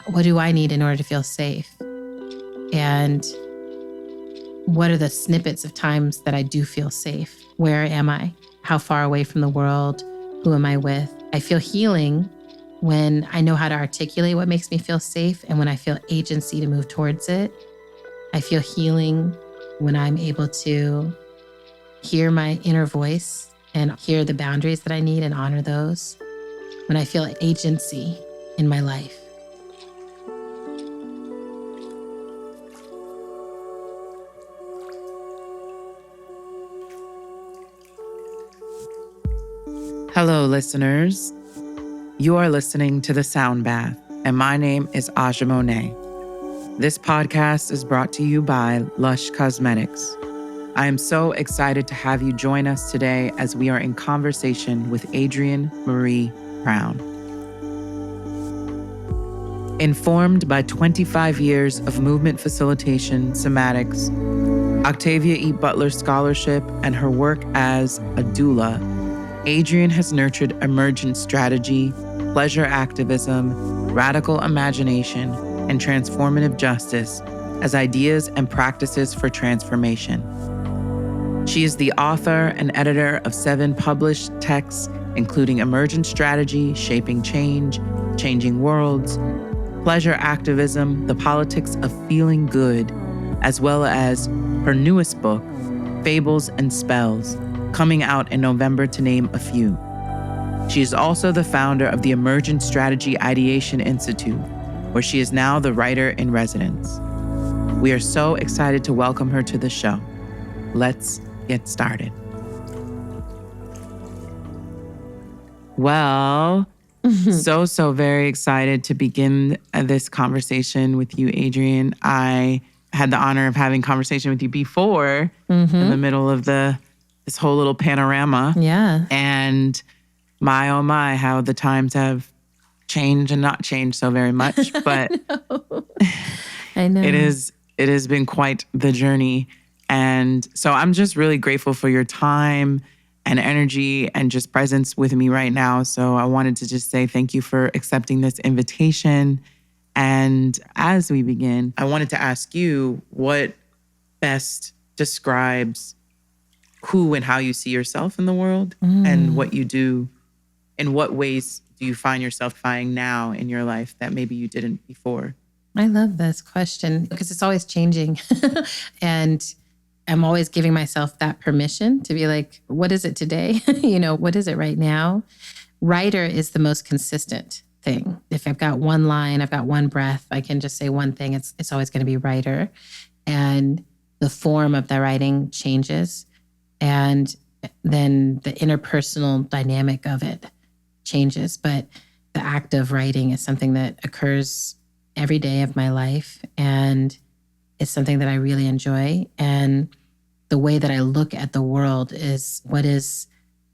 what do I need in order to feel safe? And what are the snippets of times that I do feel safe? Where am I? How far away from the world? Who am I with? I feel healing when I know how to articulate what makes me feel safe and when I feel agency to move towards it. I feel healing when I'm able to hear my inner voice and hear the boundaries that I need and honor those. When I feel agency in my life. Hello, listeners. You are listening to The Sound Bath, and my name is Aja Monet. This podcast is brought to you by Lush Cosmetics. I am so excited to have you join us today as we are in conversation with Adrienne Maree Brown. Informed by 25 years of movement facilitation, somatics, Octavia E. Butler Scholarship, and her work as a doula, Adrienne has nurtured emergent strategy, pleasure activism, radical imagination, and transformative justice as ideas and practices for transformation. She is the author and editor of 7 published texts, including Emergent Strategy, Shaping Change, Changing Worlds, Pleasure Activism, The Politics of Feeling Good, as well as her newest book, Fables and Spells, coming out in November, to name a few. She is also the founder of the Emergent Strategy Ideation Institute, where she is now the writer in residence. We are so excited to welcome her to the show. Let's get started. Well, so very excited to begin this conversation with you, Adrienne. I had the honor of having conversation with you before in the middle of this whole little panorama. Yeah. And my, oh my, how the times have changed and not changed so very much. But I know. It has been quite the journey. And so I'm just really grateful for your time and energy and just presence with me right now. So I wanted to just say thank you for accepting this invitation. And as we begin, I wanted to ask you what best describes who and how you see yourself in the world and what you do. In what ways do you find yourself finding now in your life that maybe you didn't before? I love this question because it's always changing. And I'm always giving myself that permission to be like, what is it today? What is it right now? Writer is the most consistent thing. If I've got one line, I've got one breath, I can just say one thing, it's always going to be writer. And the form of the writing changes. And then the interpersonal dynamic of it changes. But the act of writing is something that occurs every day of my life. And it's something that I really enjoy. And the way that I look at the world is, what is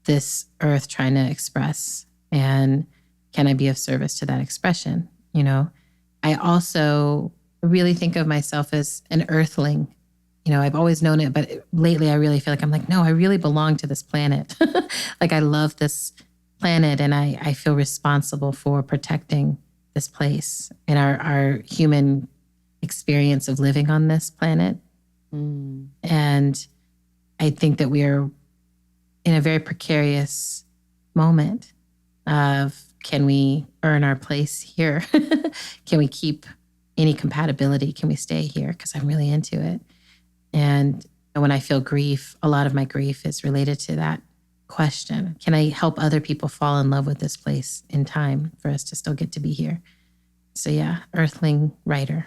this earth trying to express? And can I be of service to that expression? I also really think of myself as an earthling. I've always known it, but lately I really feel like no, I really belong to this planet. Like I love this planet and I feel responsible for protecting this place and our human experience of living on this planet. And I think that we are in a very precarious moment of, can we earn our place here? Can we keep any compatibility? Can we stay here? Because I'm really into it. And when I feel grief, a lot of my grief is related to that question. Can I help other people fall in love with this place in time for us to still get to be here? So yeah, earthling writer.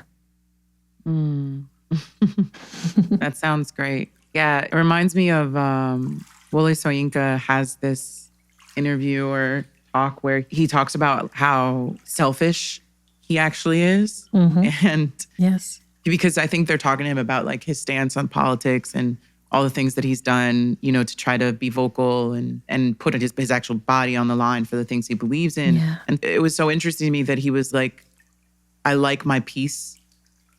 That sounds great. Yeah, it reminds me of Wole Soyinka has this interview or talk where he talks about how selfish he actually is. And yes. Because I think they're talking to him about like his stance on politics and all the things that he's done, to try to be vocal and put his actual body on the line for the things he believes in. Yeah. And it was so interesting to me that he was like, I like my peace.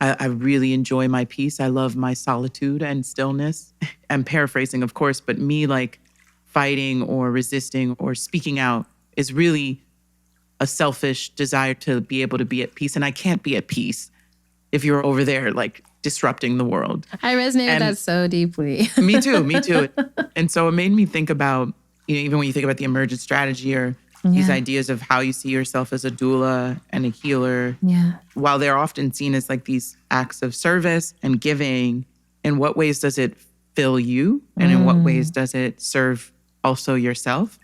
I really enjoy my peace. I love my solitude and stillness. I'm paraphrasing, of course, but me like fighting or resisting or speaking out is really a selfish desire to be able to be at peace. And I can't be at peace if you're over there like disrupting the world. I resonate with that so deeply. Me too. And so it made me think about, even when you think about the emergent strategy or these ideas of how you see yourself as a doula and a healer, while they're often seen as like these acts of service and giving, in what ways does it fill you? And in what ways does it serve also yourself?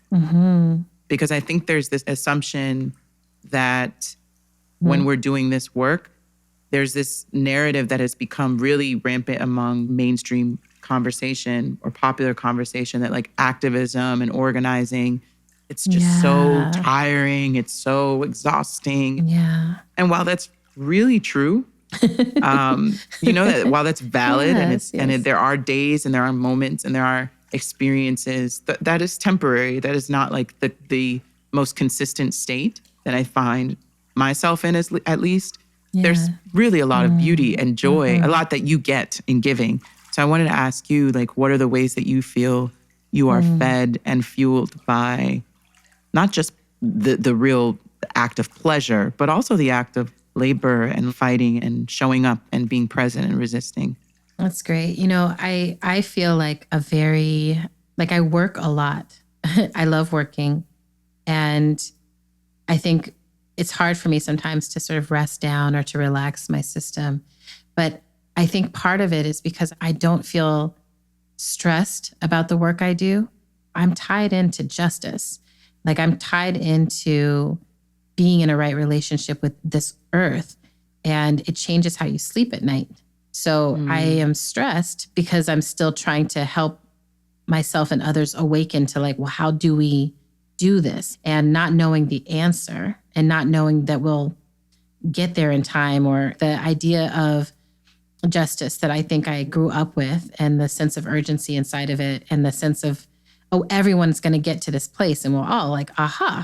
Because I think there's this assumption that when we're doing this work, there's this narrative that has become really rampant among mainstream conversation or popular conversation that like activism and organizing, it's just so tiring. It's so exhausting. And while that's really true, that while that's valid and there are days and there are moments and there are experiences, that is temporary. That is not like the most consistent state that I find myself in, at least. There's really a lot of beauty and joy, a lot that you get in giving. So I wanted to ask you, like, what are the ways that you feel you are fed and fueled by not just the real act of pleasure, but also the act of labor and fighting and showing up and being present and resisting? That's great. I feel like I work a lot. I love working. And I think it's hard for me sometimes to sort of rest down or to relax my system. But I think part of it is because I don't feel stressed about the work I do. I'm tied into justice. Like I'm tied into being in a right relationship with this earth, and it changes how you sleep at night. So I am stressed because I'm still trying to help myself and others awaken to like, well, how do we do this? And not knowing the answer and not knowing that we'll get there in time, or the idea of justice that I think I grew up with, and the sense of urgency inside of it, and the sense of, oh, everyone's going to get to this place and we'll all like,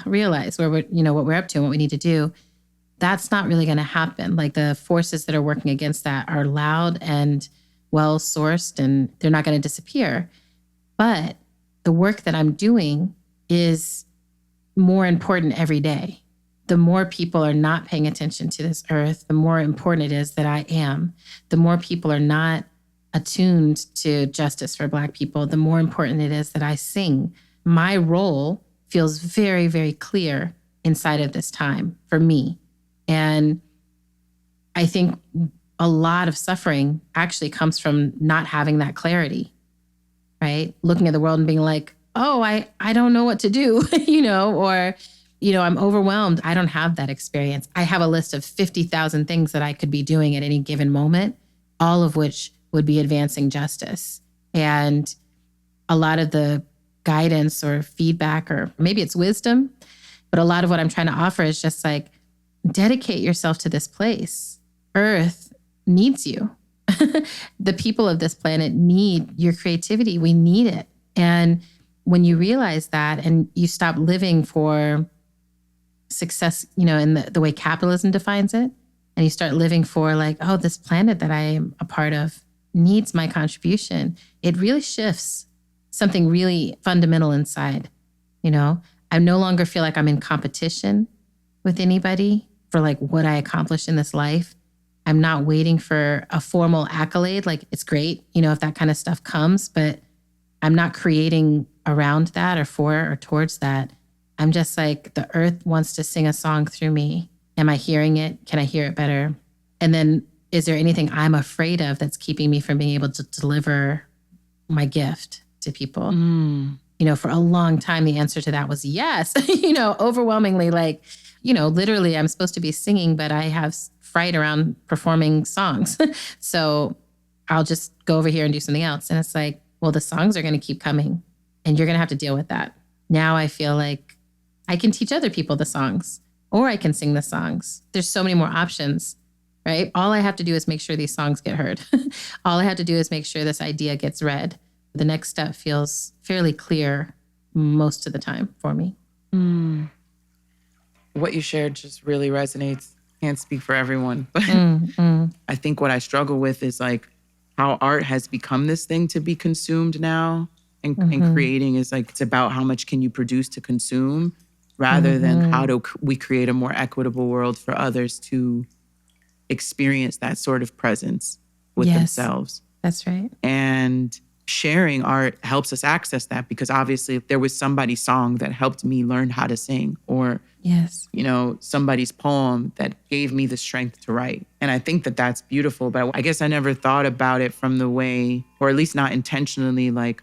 realize where we're, what we're up to and what we need to do. That's not really going to happen. Like the forces that are working against that are loud and well-sourced, and they're not going to disappear. But the work that I'm doing is more important every day. The more people are not paying attention to this earth, the more important it is that I am. The more people are not attuned to justice for Black people, the more important it is that I sing. My role feels very, very clear inside of this time for me. And I think a lot of suffering actually comes from not having that clarity, right? Looking at the world and being like, oh, I don't know what to do, or, I'm overwhelmed. I don't have that experience. I have a list of 50,000 things that I could be doing at any given moment, all of which would be advancing justice. And a lot of the guidance or feedback, or maybe it's wisdom, but a lot of what I'm trying to offer is just like, dedicate yourself to this place. Earth needs you. The people of this planet need your creativity. We need it. And when you realize that and you stop living for success, in the way capitalism defines it, and you start living for like, oh, this planet that I am a part of needs my contribution, it really shifts something really fundamental inside. I no longer feel like I'm in competition with anybody for like what I accomplished in this life. I'm not waiting for a formal accolade. Like it's great, if that kind of stuff comes, but I'm not creating around that or for or towards that. I'm just like, the earth wants to sing a song through me. Am I hearing it? Can I hear it better? And then is there anything I'm afraid of that's keeping me from being able to deliver my gift to people? For a long time, the answer to that was yes, overwhelmingly, like, literally I'm supposed to be singing, but I have fright around performing songs. So I'll just go over here and do something else. And it's like, well, the songs are going to keep coming and you're going to have to deal with that. Now I feel like I can teach other people the songs, or I can sing the songs. There's so many more options, right? All I have to do is make sure these songs get heard. All I have to do is make sure this idea gets read. The next step feels fairly clear most of the time for me. What you shared just really resonates. Can't speak for everyone, but I think what I struggle with is like how art has become this thing to be consumed now, and creating is like, it's about how much can you produce to consume rather than how do we create a more equitable world for others to experience that sort of presence with themselves. That's right. And sharing art helps us access that, because obviously if there was somebody's song that helped me learn how to sing, or somebody's poem that gave me the strength to write. And I think that that's beautiful, but I guess I never thought about it from the way, or at least not intentionally, like,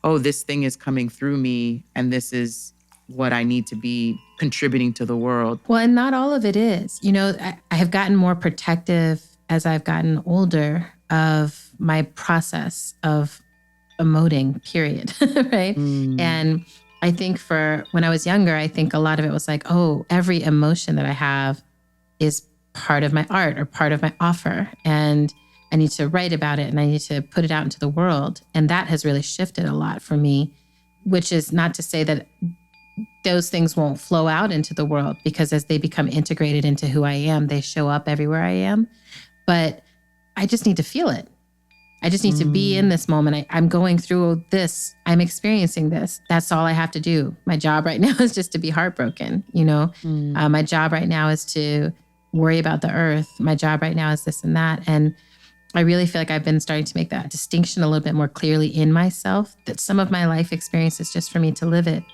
oh, this thing is coming through me and this is what I need to be contributing to the world. Well, and not all of it is. I have gotten more protective as I've gotten older of my process of emoting, period, right? And I think when I was younger, I think a lot of it was like, oh, every emotion that I have is part of my art or part of my offer. And I need to write about it and I need to put it out into the world. And that has really shifted a lot for me, which is not to say that those things won't flow out into the world, because as they become integrated into who I am, they show up everywhere I am. But I just need to feel it. I just need to be in this moment. I'm going through this. I'm experiencing this. That's all I have to do. My job right now is just to be heartbroken. My job right now is to worry about the earth. My job right now is this and that. And I really feel like I've been starting to make that distinction a little bit more clearly in myself, that some of my life experience is just for me to live it.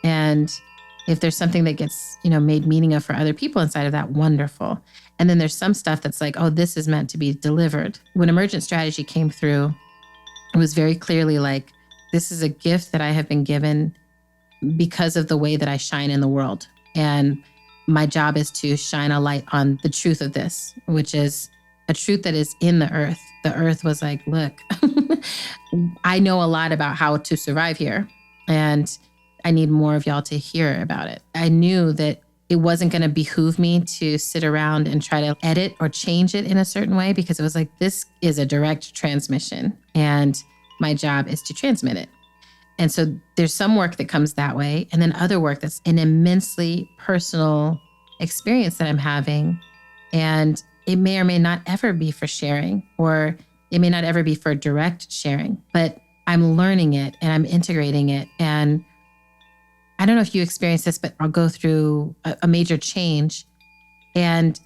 And if there's something that gets, made meaning of for other people inside of that, wonderful. And then there's some stuff that's like, oh, this is meant to be delivered. When Emergent Strategy came through, it was very clearly like, this is a gift that I have been given because of the way that I shine in the world. And my job is to shine a light on the truth of this, which is a truth that is in the earth. The earth was like, look, I know a lot about how to survive here. And I need more of y'all to hear about it. I knew that it wasn't going to behoove me to sit around and try to edit or change it in a certain way, because it was like, this is a direct transmission and my job is to transmit it. And so there's some work that comes that way, and then other work that's an immensely personal experience that I'm having. And it may or may not ever be for sharing, or it may not ever be for direct sharing, but I'm learning it and I'm integrating it. And I don't know if you experience this, but I'll go through a major change. And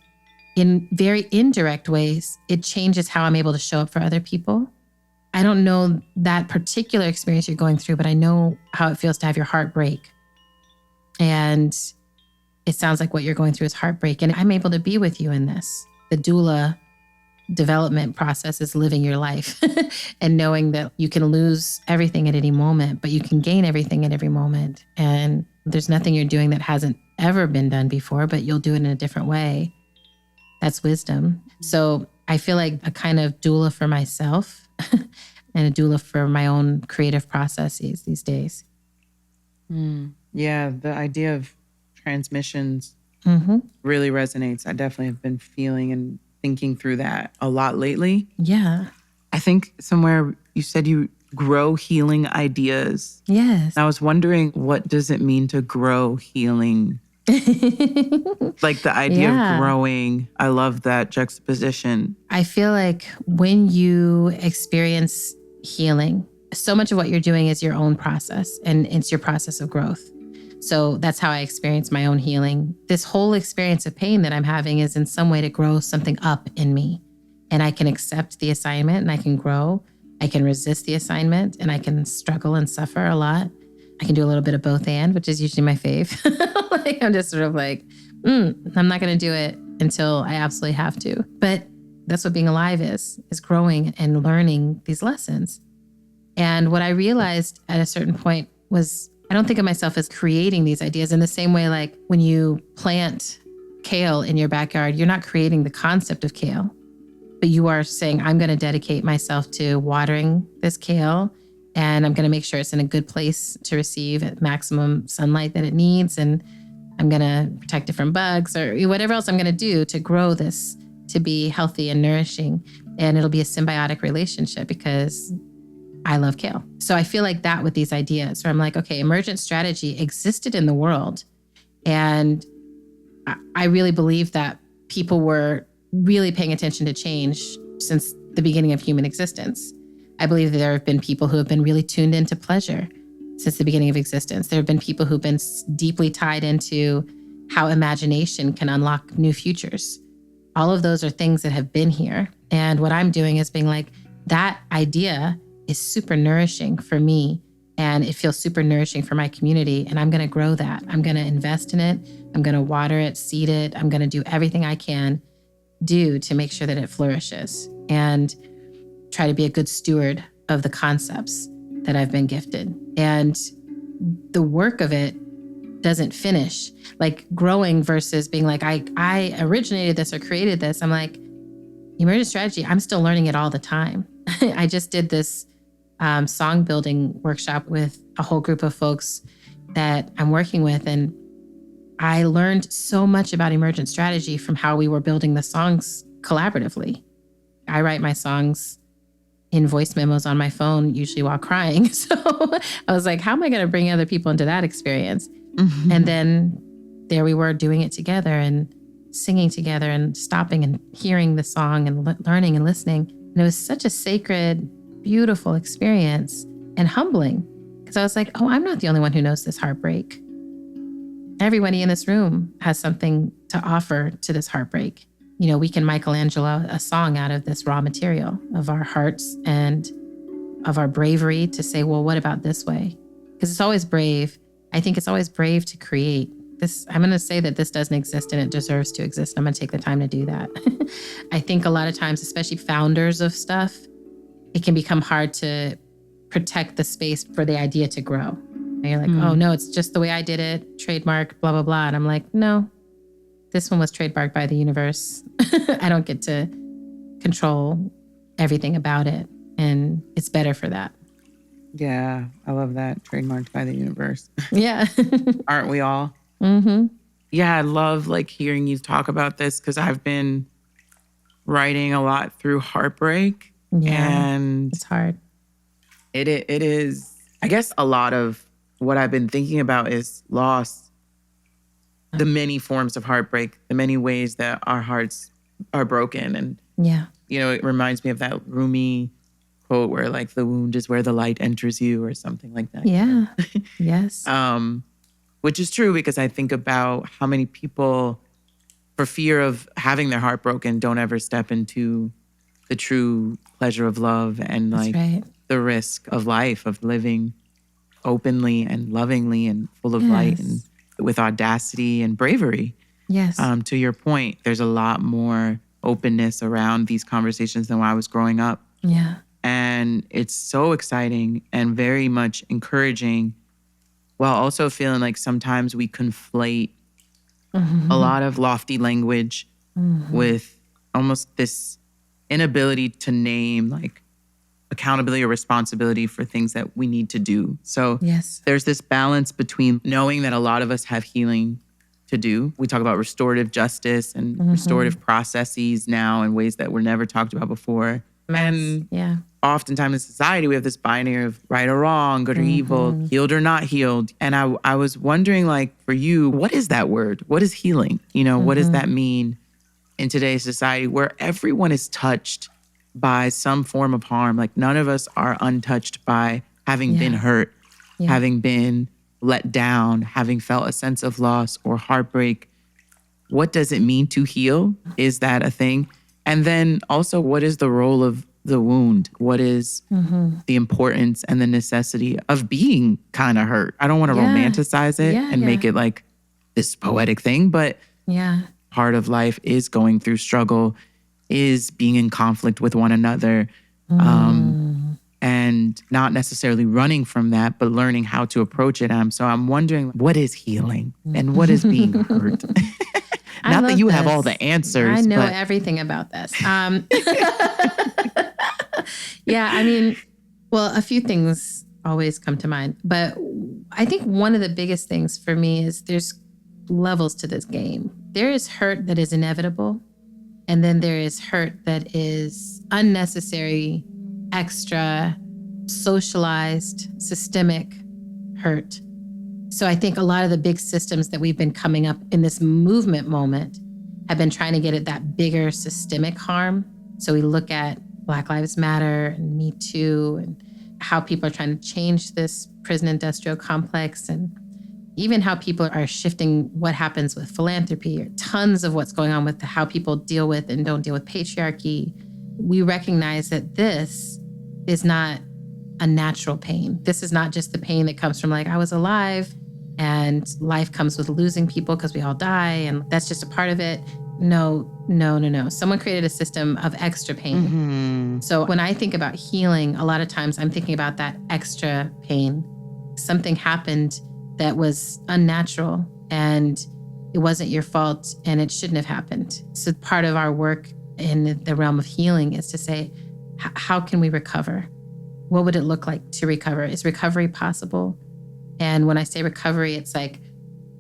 in very indirect ways, it changes how I'm able to show up for other people. I don't know that particular experience you're going through, but I know how it feels to have your heart break. And it sounds like what you're going through is heartbreak. And I'm able to be with you in this. The doula development process is living your life and knowing that you can lose everything at any moment, but you can gain everything at every moment. And there's nothing you're doing that hasn't ever been done before, but you'll do it in a different way. That's wisdom. So I feel like a kind of doula for myself and a doula for my own creative processes these days. Yeah, the idea of transmissions really resonates. I definitely have been feeling and thinking through that a lot lately. Yeah. I think somewhere you said you grow healing ideas. Yes. And I was wondering, what does it mean to grow healing? Like the idea of growing. I love that juxtaposition. I feel like when you experience healing, so much of what you're doing is your own process, and it's your process of growth. So that's how I experience my own healing. This whole experience of pain that I'm having is in some way to grow something up in me. And I can accept the assignment and I can grow. I can resist the assignment and I can struggle and suffer a lot. I can do a little bit of both and, which is usually my fave. Like I'm just sort of like, I'm not going to do it until I absolutely have to. But that's what being alive is growing and learning these lessons. And what I realized at a certain point was, I don't think of myself as creating these ideas in the same way, like when you plant kale in your backyard, you're not creating the concept of kale, but you are saying, I'm going to dedicate myself to watering this kale, and I'm going to make sure it's in a good place to receive maximum sunlight that it needs. And I'm going to protect it from bugs or whatever else I'm going to do to grow this to be healthy and nourishing. And it'll be a symbiotic relationship because I love kale. So I feel like that with these ideas where I'm like, okay, emergent strategy existed in the world. And I really believe that people were really paying attention to change since the beginning of human existence. I believe that there have been people who have been really tuned into pleasure since the beginning of existence. There have been people who've been deeply tied into how imagination can unlock new futures. All of those are things that have been here. And what I'm doing is being like, that idea is super nourishing for me. And it feels super nourishing for my community. And I'm going to grow that. I'm going to invest in it. I'm going to water it, seed it. I'm going to do everything I can do to make sure that it flourishes and try to be a good steward of the concepts that I've been gifted. And the work of it doesn't finish. Like growing versus being like, I originated this or created this. I'm like, emergent strategy, I'm still learning it all the time. I just did this song building workshop with a whole group of folks that I'm working with. And I learned so much about emergent strategy from how we were building the songs collaboratively. I write my songs in voice memos on my phone, usually while crying. So I was like, how am I going to bring other people into that experience? Mm-hmm. And then there we were doing it together and singing together and stopping and hearing the song and learning and listening. And it was such a sacred, beautiful experience and humbling, because I was like, oh, I'm not the only one who knows this heartbreak. Everybody in this room has something to offer to this heartbreak. You know, we can Michelangelo a song out of this raw material of our hearts and of our bravery to say, well, what about this way? Because it's always brave. I think it's always brave to create this. I'm going to say that this doesn't exist and it deserves to exist. I'm going to take the time to do that. I think a lot of times, especially founders of stuff, it can become hard to protect the space for the idea to grow. And you're like, oh no, it's just the way I did it, trademark, blah, blah, blah. And I'm like, no, this one was trademarked by the universe. I don't get to control everything about it. And it's better for that. Yeah, I love that. Trademarked by the universe. Yeah. Aren't we all? Mm-hmm. Yeah, I love like hearing you talk about this because I've been writing a lot through heartbreak. Yeah, and it's hard. It is, I guess a lot of what I've been thinking about is loss. The many forms of heartbreak, the many ways that our hearts are broken. And, yeah, you know, it reminds me of that Rumi quote where like the wound is where the light enters you or something like that. Yeah, yes. Which is true because I think about how many people, for fear of having their heart broken, don't ever step into the true pleasure of love and like the risk of life, of living openly and lovingly and full of light and with audacity and bravery. Yes. To your point, there's a lot more openness around these conversations than when I was growing up. Yeah. And it's so exciting and very much encouraging, while also feeling like sometimes we conflate a lot of lofty language with almost this inability to name like accountability or responsibility for things that we need to do. So there's this balance between knowing that a lot of us have healing to do. We talk about restorative justice and restorative processes now in ways that were never talked about before. And oftentimes in society, we have this binary of right or wrong, good or evil, healed or not healed. And I was wondering, like, for you, what is that word? What is healing? You know, what does that mean in today's society where everyone is touched by some form of harm? Like none of us are untouched by having been hurt, having been let down, having felt a sense of loss or heartbreak. What does it mean to heal? Is that a thing? And then also, what is the role of the wound? What is the importance and the necessity of being kind of hurt? I don't want to romanticize it and make it like this poetic thing, but part of life is going through struggle, is being in conflict with one another, and not necessarily running from that, but learning how to approach it. So I'm wondering, what is healing and what is being hurt? Not that you have all the answers. I know everything about this. I mean, well, a few things always come to mind. But I think one of the biggest things for me is there's levels to this game. There is hurt that is inevitable. And then there is hurt that is unnecessary, extra, socialized, systemic hurt. So I think a lot of the big systems that we've been coming up in this movement moment have been trying to get at that bigger systemic harm. So we look at Black Lives Matter and Me Too and how people are trying to change this prison industrial complex, and even how people are shifting what happens with philanthropy, or tons of what's going on with how people deal with and don't deal with patriarchy. We recognize that this is not a natural pain. This is not just the pain that comes from like, I was alive and life comes with losing people because we all die and that's just a part of it. No. Someone created a system of extra pain. Mm-hmm. So when I think about healing, a lot of times I'm thinking about that extra pain. Something happened that was unnatural and it wasn't your fault and it shouldn't have happened. So part of our work in the realm of healing is to say, how can we recover? What would it look like to recover? Is recovery possible? And when I say recovery, it's like,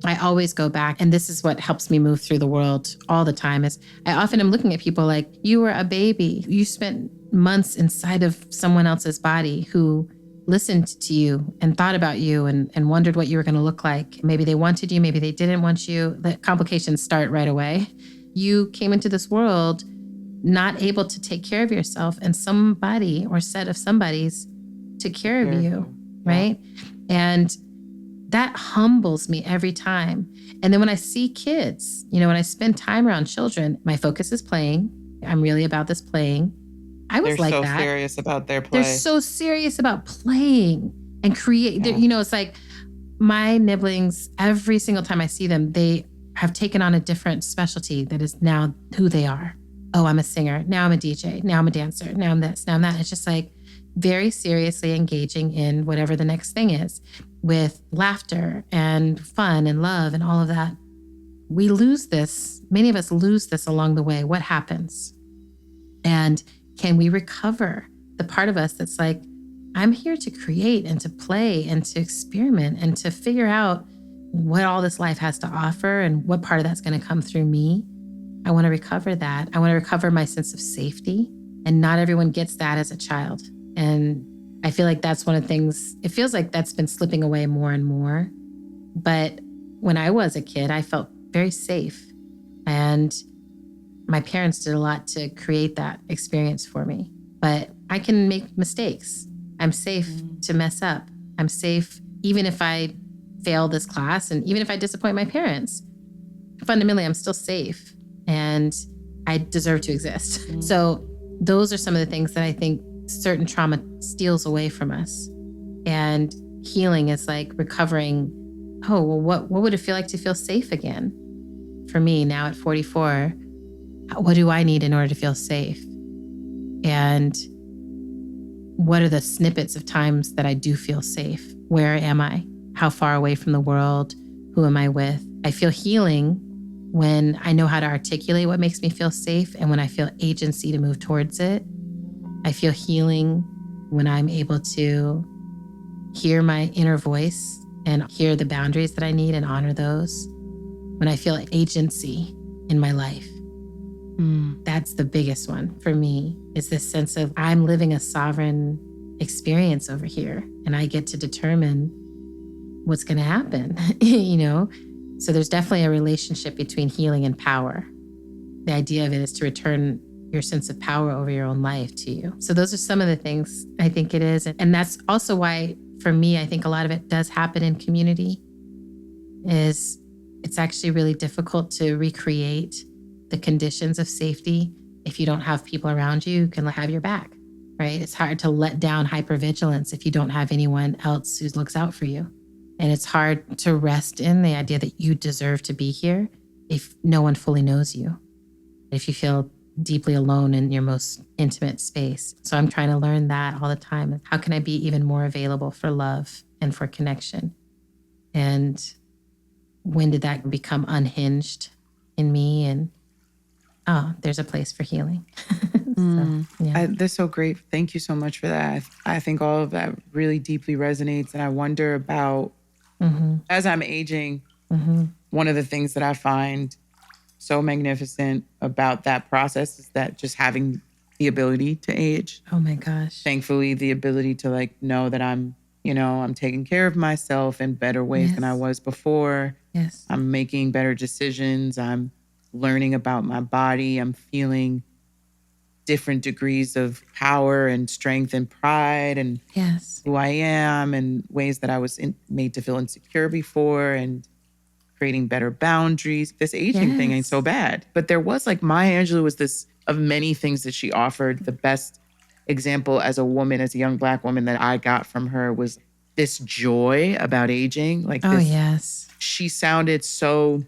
I always go back, and this is what helps me move through the world all the time, is I often am looking at people like, you were a baby. You spent months inside of someone else's body who listened to you and thought about you and wondered what you were going to look like. Maybe they wanted you, maybe they didn't want you. The complications start right away. You came into this world not able to take care of yourself, and somebody or set of somebodies took care of you, right? And that humbles me every time. And then when I see kids, when I spend time around children, my focus is playing. I'm really about this playing. I was like that. They're so serious about their play. They're so serious about playing and create. Yeah. It's like my nibblings, every single time I see them, they have taken on a different specialty that is now who they are. Oh, I'm a singer. Now I'm a DJ. Now I'm a dancer. Now I'm this. Now I'm that. It's just like very seriously engaging in whatever the next thing is, with laughter and fun and love and all of that. We lose this. Many of us lose this along the way. What happens? And can we recover the part of us that's like, I'm here to create and to play and to experiment and to figure out what all this life has to offer and what part of that's going to come through me? I want to recover that. I want to recover my sense of safety. And not everyone gets that as a child. And I feel like that's one of the things, it feels like that's been slipping away more and more. But when I was a kid, I felt very safe. And my parents did a lot to create that experience for me. But I can make mistakes. I'm safe to mess up. I'm safe even if I fail this class and even if I disappoint my parents. Fundamentally, I'm still safe and I deserve to exist. So those are some of the things that I think certain trauma steals away from us. And healing is like recovering, oh, well, what would it feel like to feel safe again? For me, now at 44, what do I need in order to feel safe? And what are the snippets of times that I do feel safe? Where am I? How far away from the world? Who am I with? I feel healing when I know how to articulate what makes me feel safe and when I feel agency to move towards it. I feel healing when I'm able to hear my inner voice and hear the boundaries that I need and honor those. When I feel agency in my life. That's the biggest one for me, is this sense of I'm living a sovereign experience over here and I get to determine what's going to happen, So there's definitely a relationship between healing and power. The idea of it is to return your sense of power over your own life to you. So those are some of the things I think it is. And that's also why, for me, I think a lot of it does happen in community, is it's actually really difficult to recreate the conditions of safety if you don't have people around you who can have your back, right? It's hard to let down hypervigilance if you don't have anyone else who looks out for you. And it's hard to rest in the idea that you deserve to be here if no one fully knows you, if you feel deeply alone in your most intimate space. So I'm trying to learn that all the time. How can I be even more available for love and for connection? And when did that become unhinged in me? And there's a place for healing. That's so great. Thank you so much for that. I think all of that really deeply resonates. And I wonder about, as I'm aging, one of the things that I find so magnificent about that process is that just having the ability to age. Oh my gosh. Thankfully, the ability to know that I'm taking care of myself in better ways than I was before. Yes. I'm making better decisions. I'm learning about my body. I'm feeling different degrees of power and strength and pride and Yes. who I am and ways that I was made to feel insecure before and creating better boundaries. This aging thing ain't so bad. But there was like Maya Angelou was this, of many things that she offered, the best example as a woman, as a young Black woman that I got from her was this joy about aging. Like Oh, this, yes. she sounded so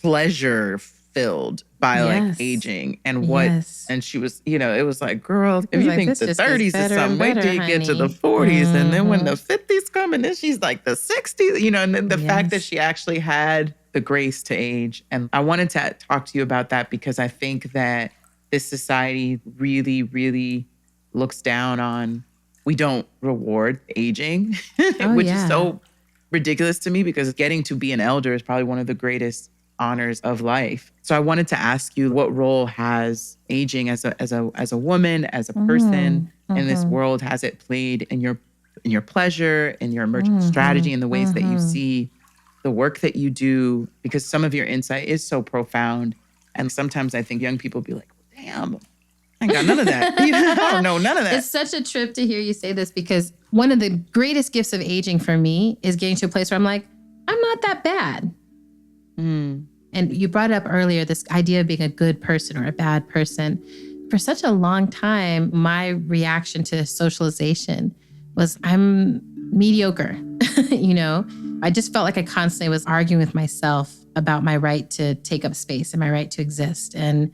pleasure filled by like aging and what, and she was, you know, it was like, girl, if you think the 30s is something, wait till you get to the 40s. And then when the 50s come and then she's like the 60s, you know, and then the fact that she actually had the grace to age. And I wanted to talk to you about that because I think that this society really, really looks down on, we don't reward aging, which is so ridiculous to me because getting to be an elder is probably one of the greatest honors of life. So I wanted to ask you, what role has aging as a woman, as a person in this world, has it played in your pleasure, in your emergent strategy, in the ways that you see the work that you do? Because some of your insight is so profound. And sometimes I think young people be like, damn, I ain't got none of that. I don't know none of that. It's such a trip to hear you say this because one of the greatest gifts of aging for me is getting to a place where I'm like, I'm not that bad. And you brought up earlier this idea of being a good person or a bad person. For such a long time, my reaction to socialization was I'm mediocre. You know, I just felt like I constantly was arguing with myself about my right to take up space and my right to exist. And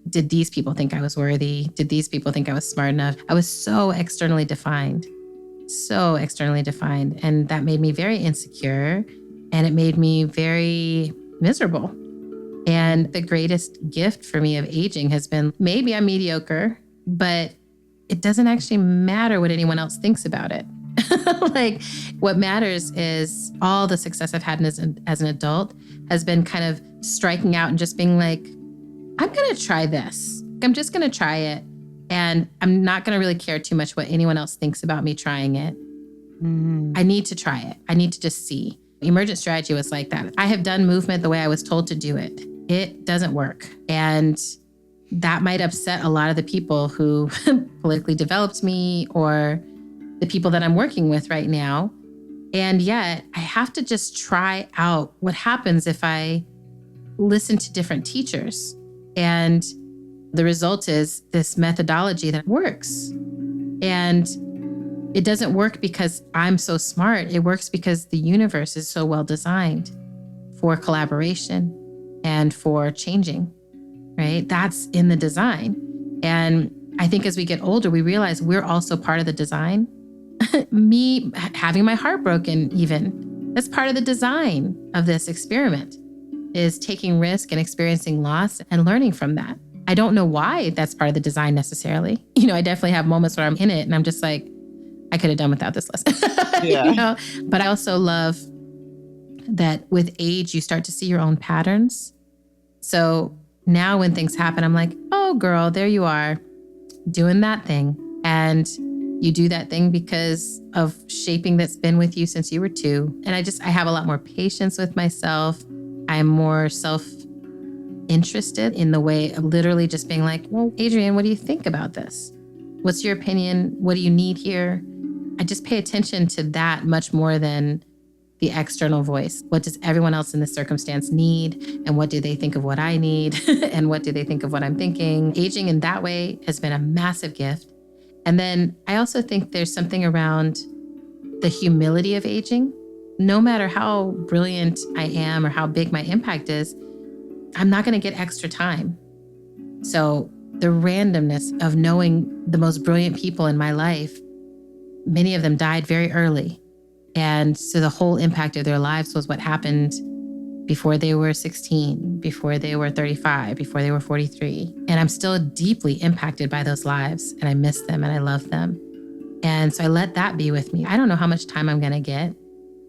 did these people think I was worthy? Did these people think I was smart enough? I was so externally defined. And that made me very insecure and it made me very miserable. And the greatest gift for me of aging has been, maybe I'm mediocre, but it doesn't actually matter what anyone else thinks about it. Like, what matters is all the success I've had as an adult has been kind of striking out and just being like, I'm going to try this. I'm just going to try it. And I'm not going to really care too much what anyone else thinks about me trying it. I need to try it. I need to just see. Emergent strategy was like that. I have done movement the way I was told to do it. It doesn't work. And that might upset a lot of the people who politically developed me or the people that I'm working with right now. And yet I have to just try out what happens if I listen to different teachers. And the result is this methodology that works. And it doesn't work because I'm so smart. It works because the universe is so well designed for collaboration and for changing, right? That's in the design. And I think as we get older, we realize we're also part of the design. Me having my heart broken even, that's part of the design of this experiment, is taking risk and experiencing loss and learning from that. I don't know why that's part of the design necessarily. You know, I definitely have moments where I'm in it and I'm just like, I could have done without this lesson. You know? But I also love that with age, you start to see your own patterns. So now when things happen, I'm like, oh, girl, there you are doing that thing. And you do that thing because of shaping that's been with you since you were 2. And I have a lot more patience with myself. I'm more self-interested in the way of literally just being like, well, Adrienne, what do you think about this? What's your opinion? What do you need here? I just pay attention to that much more than the external voice. What does everyone else in this circumstance need? And what do they think of what I need? And what do they think of what I'm thinking? Aging in that way has been a massive gift. And then I also think there's something around the humility of aging. No matter how brilliant I am or how big my impact is, I'm not going to get extra time. So the randomness of knowing the most brilliant people in my life, many of them died very early. And so the whole impact of their lives was what happened before they were 16, before they were 35, before they were 43. And I'm still deeply impacted by those lives and I miss them and I love them. And so I let that be with me. I don't know how much time I'm going to get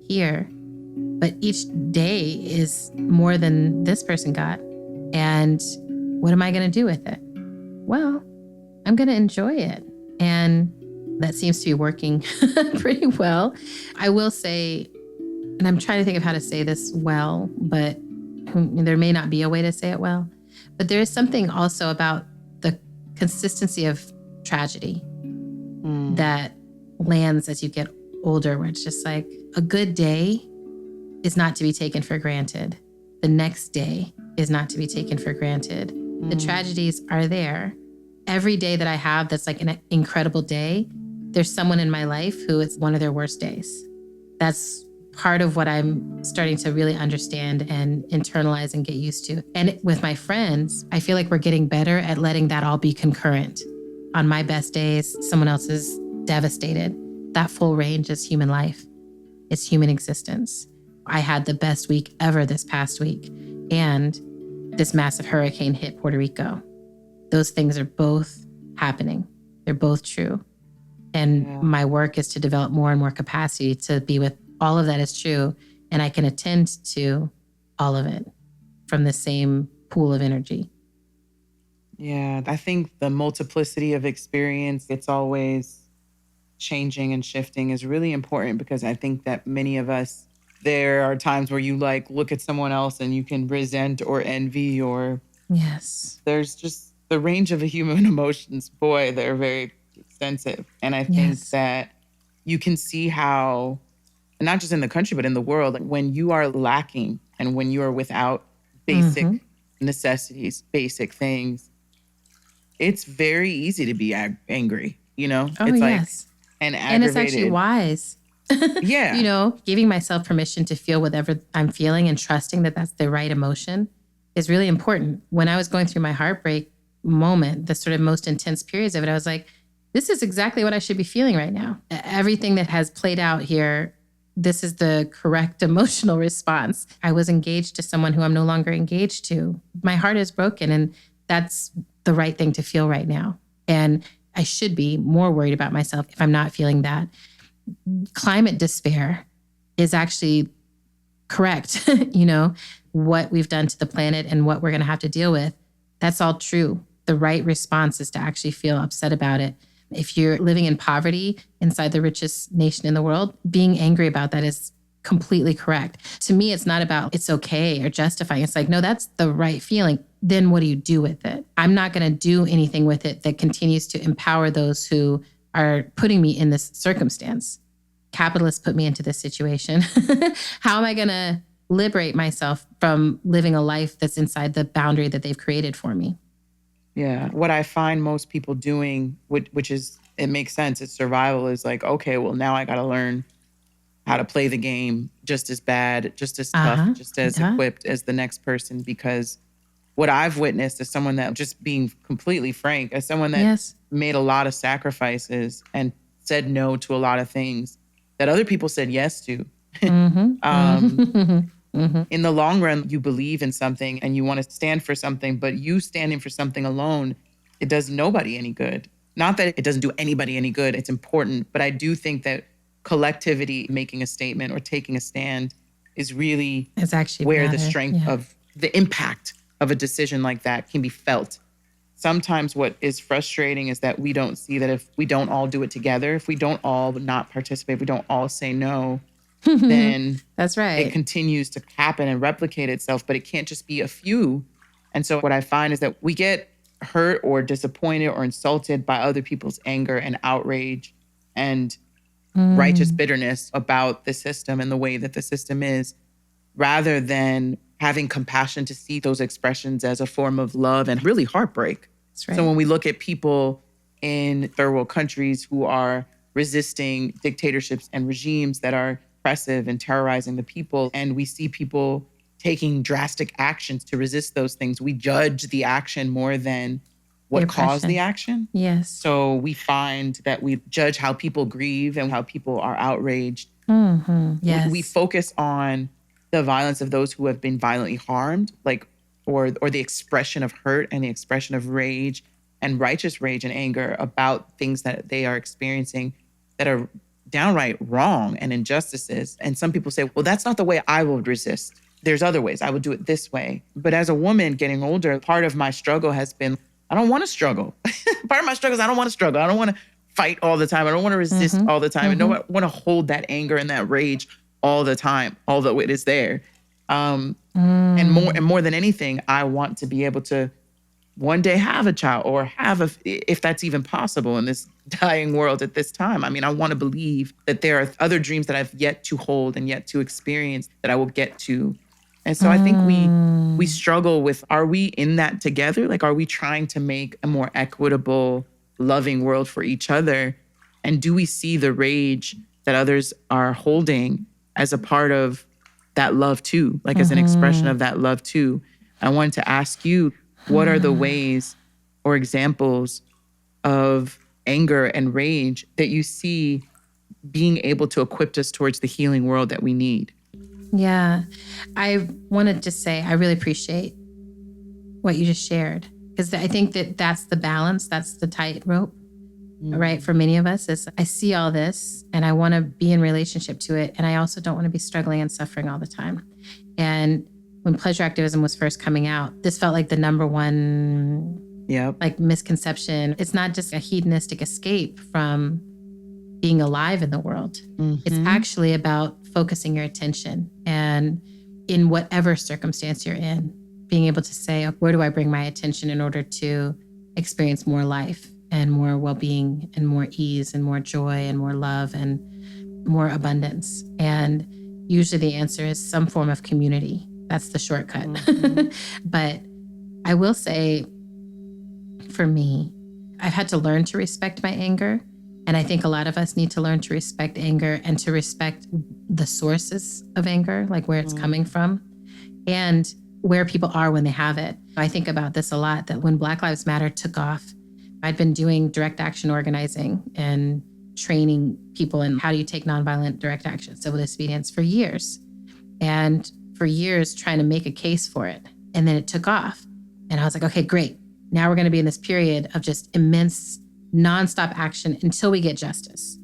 here, but each day is more than this person got. And what am I going to do with it? Well, I'm going to enjoy it. And that seems to be working pretty well. I will say, and I'm trying to think of how to say this well, but there may not be a way to say it well. But there is something also about the consistency of tragedy that lands as you get older, where it's just like a good day is not to be taken for granted. The next day is not to be taken for granted. The tragedies are there. Every day that I have that's like an incredible day, there's someone in my life who it's one of their worst days. That's part of what I'm starting to really understand and internalize and get used to. And with my friends, I feel like we're getting better at letting that all be concurrent. On my best days, someone else is devastated. That full range is human life. It's human existence. I had the best week ever this past week, and this massive hurricane hit Puerto Rico. Those things are both happening. They're both true. And my work is to develop more and more capacity to be with all of that is true. And I can attend to all of it from the same pool of energy. Yeah, I think the multiplicity of experience, it's always changing and shifting, is really important, because I think that many of us, there are times where you like look at someone else and you can resent or envy, or yes, there's just the range of human emotions. Boy, they're very extensive. And I think that you can see how, not just in the country, but in the world, when you are lacking and when you are without basic necessities, basic things, it's very easy to be angry, you know? Oh, it's like, yes. and aggravated. And it's actually wise. Yeah. You know, giving myself permission to feel whatever I'm feeling and trusting that that's the right emotion is really important. When I was going through my heartbreak moment, the sort of most intense periods of it, I was like, this is exactly what I should be feeling right now. Everything that has played out here, this is the correct emotional response. I was engaged to someone who I'm no longer engaged to. My heart is broken, and that's the right thing to feel right now. And I should be more worried about myself if I'm not feeling that. Climate despair is actually correct. You know, what we've done to the planet and what we're going to have to deal with, that's all true. The right response is to actually feel upset about it. If you're living in poverty inside the richest nation in the world, being angry about that is completely correct. To me, it's not about it's okay or justifying. It's like, no, that's the right feeling. Then what do you do with it? I'm not going to do anything with it that continues to empower those who are putting me in this circumstance. Capitalists put me into this situation. How am I going to liberate myself from living a life that's inside the boundary that they've created for me? Yeah. What I find most people doing, which is, it makes sense, it's survival, is like, okay, well, now I got to learn how to play the game just as bad, just as tough, just as equipped as the next person. Because what I've witnessed as someone that, just being completely frank, as someone that made a lot of sacrifices and said no to a lot of things that other people said yes to. In the long run, you believe in something and you want to stand for something, but you standing for something alone, it does nobody any good. Not that it doesn't do anybody any good. It's important. But I do think that collectivity, making a statement or taking a stand, is really where the strength of the impact of a decision like that can be felt. Sometimes what is frustrating is that we don't see that if we don't all do it together, if we don't all not participate, if we don't all say no, then that's right. It continues to happen and replicate itself, but it can't just be a few. And so what I find is that we get hurt or disappointed or insulted by other people's anger and outrage and righteous bitterness about the system and the way that the system is, rather than having compassion to see those expressions as a form of love and really heartbreak. That's right. So when we look at people in third world countries who are resisting dictatorships and regimes that are oppressive and terrorizing the people, and we see people taking drastic actions to resist those things, we judge the action more than what caused the action. Yes. So we find that we judge how people grieve and how people are outraged. Yes. We focus on the violence of those who have been violently harmed, like, or the expression of hurt and the expression of rage and righteous rage and anger about things that they are experiencing that are downright wrong and injustices. And some people say, well, that's not the way I would resist. There's other ways. I would do it this way. But as a woman getting older, part of my struggle has been, I don't want to struggle. Part of my struggle is I don't want to struggle. I don't want to fight all the time. I don't want to resist all the time. I don't want to hold that anger and that rage all the time, although it is there. And more than anything, I want to be able to one day have a child or if that's even possible in this dying world at this time. I mean, I want to believe that there are other dreams that I've yet to hold and yet to experience that I will get to. And so I think we struggle with, are we in that together? Like, are we trying to make a more equitable, loving world for each other? And do we see the rage that others are holding as a part of that love too, like as an expression of that love too? I wanted to ask you, what are the ways or examples of anger and rage that you see being able to equip us towards the healing world that we need? Yeah, I wanted to say I really appreciate what you just shared, because I think that that's the balance, that's the tightrope, right? For many of us is I see all this and I want to be in relationship to it. And I also don't want to be struggling and suffering all the time. And when pleasure activism was first coming out, this felt like the number one like misconception. It's not just a hedonistic escape from being alive in the world. It's actually about focusing your attention and in whatever circumstance you're in, being able to say, where do I bring my attention in order to experience more life and more well-being and more ease and more joy and more love and more abundance? And usually the answer is some form of community. That's the shortcut. But I will say, for me, I've had to learn to respect my anger. And I think a lot of us need to learn to respect anger and to respect the sources of anger, like where it's coming from and where people are when they have it. I think about this a lot, that when Black Lives Matter took off, I'd been doing direct action organizing and training people in how do you take nonviolent direct action, civil disobedience for years. And for years trying to make a case for it. And then it took off. And I was like, okay, great. Now we're going to be in this period of just immense nonstop action until we get justice.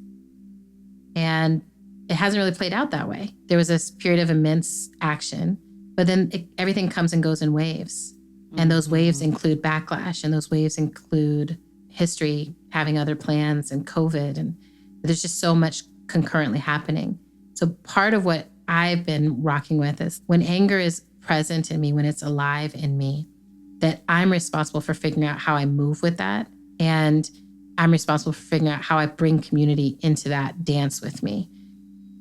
And it hasn't really played out that way. There was this period of immense action, but then everything comes and goes in waves. And those waves include backlash, and those waves include history having other plans and COVID. And there's just so much concurrently happening. So part of what I've been rocking with is when anger is present in me, when it's alive in me, that I'm responsible for figuring out how I move with that. And I'm responsible for figuring out how I bring community into that dance with me.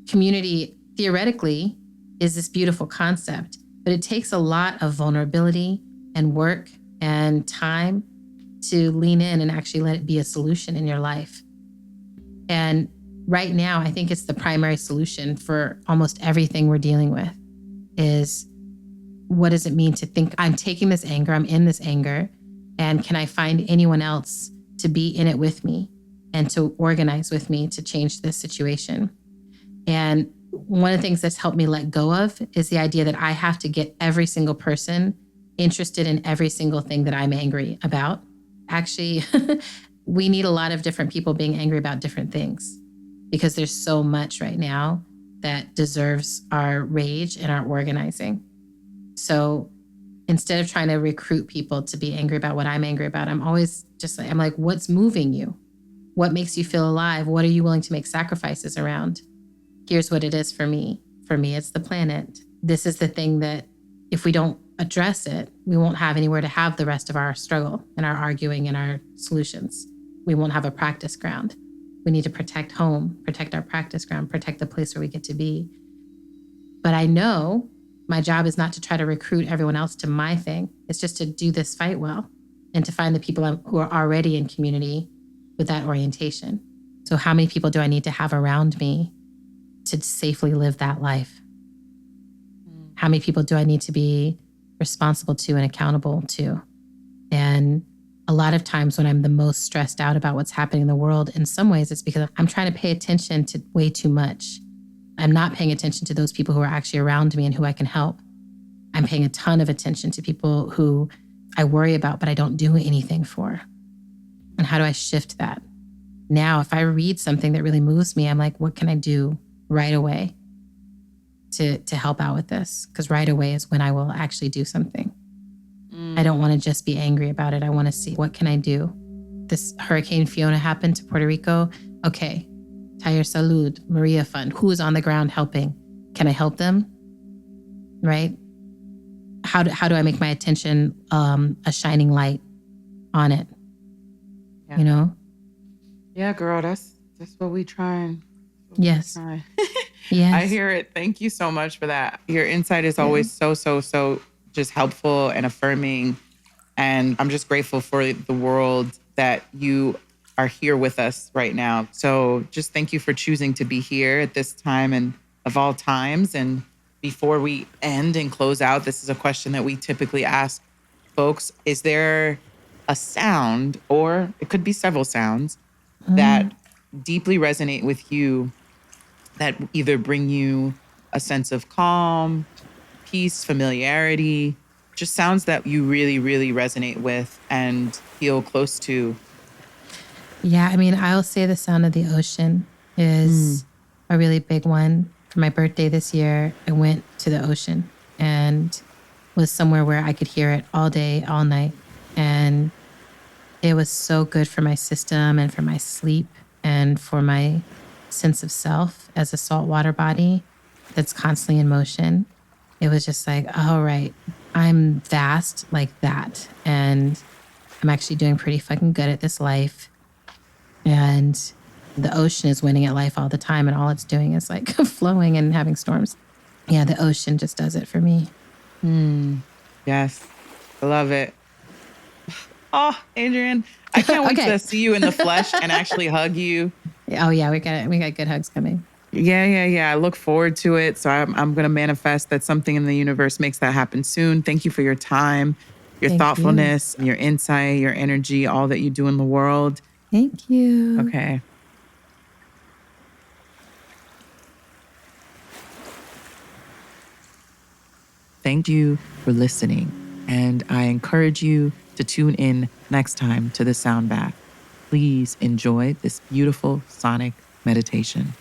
Community, theoretically, is this beautiful concept, but it takes a lot of vulnerability and work and time to lean in and actually let it be a solution in your life. And right now, I think it's the primary solution for almost everything we're dealing with is, what does it mean to think I'm taking this anger, I'm in this anger, and can I find anyone else to be in it with me and to organize with me to change this situation? And one of the things that's helped me let go of is the idea that I have to get every single person interested in every single thing that I'm angry about. Actually, we need a lot of different people being angry about different things, because there's so much right now that deserves our rage and our organizing. So instead of trying to recruit people to be angry about what I'm angry about, I'm always just like, what's moving you? What makes you feel alive? What are you willing to make sacrifices around? Here's what it is for me. For me, it's the planet. This is the thing that if we don't address it, we won't have anywhere to have the rest of our struggle and our arguing and our solutions. We won't have a practice ground. We need to protect home, protect our practice ground, protect the place where we get to be. But I know my job is not to try to recruit everyone else to my thing. It's just to do this fight well and to find the people who are already in community with that orientation. So how many people do I need to have around me to safely live that life? How many people do I need to be responsible to and accountable to? And a lot of times when I'm the most stressed out about what's happening in the world, in some ways it's because I'm trying to pay attention to way too much. I'm not paying attention to those people who are actually around me and who I can help. I'm paying a ton of attention to people who I worry about, but I don't do anything for. And how do I shift that? Now, if I read something that really moves me, I'm like, what can I do right away to help out with this? Because right away is when I will actually do something. I don't want to just be angry about it. I want to see, what can I do? This Hurricane Fiona happened to Puerto Rico. Okay, Taller Salud, Maria Fund. Who is on the ground helping? Can I help them? Right? How do I make my attention a shining light on it, Yeah. you know? Yeah, girl, that's what we trying. Yes. I Yes. hear it. Thank you so much for that. Your insight is always so just helpful and affirming. And I'm just grateful for the world that you are here with us right now. So just thank you for choosing to be here at this time and of all times. And before we end and close out, this is a question that we typically ask folks. Is there a sound, or it could be several sounds, that deeply resonate with you, that either bring you a sense of calm, peace, familiarity, just sounds that you really, really resonate with and feel close to? Yeah, I mean, I'll say the sound of the ocean is a really big one. For my birthday this year, I went to the ocean and was somewhere where I could hear it all day, all night. And it was so good for my system and for my sleep and for my sense of self as a saltwater body that's constantly in motion. It was just like, all right, I'm vast like that. And I'm actually doing pretty fucking good at this life. And the ocean is winning at life all the time. And all it's doing is like flowing and having storms. Yeah, the ocean just does it for me. Yes, I love it. Oh, Adrienne, I can't wait Okay. to see you in the flesh and actually hug you. Oh yeah, we got good hugs coming. Yeah. I look forward to it. So I'm going to manifest that something in the universe makes that happen soon. Thank you for your time, your Thank thoughtfulness, your insight, your energy, all that you do in the world. Thank you. Okay. Thank you for listening. And I encourage you to tune in next time to the Sound Bath. Please enjoy this beautiful sonic meditation.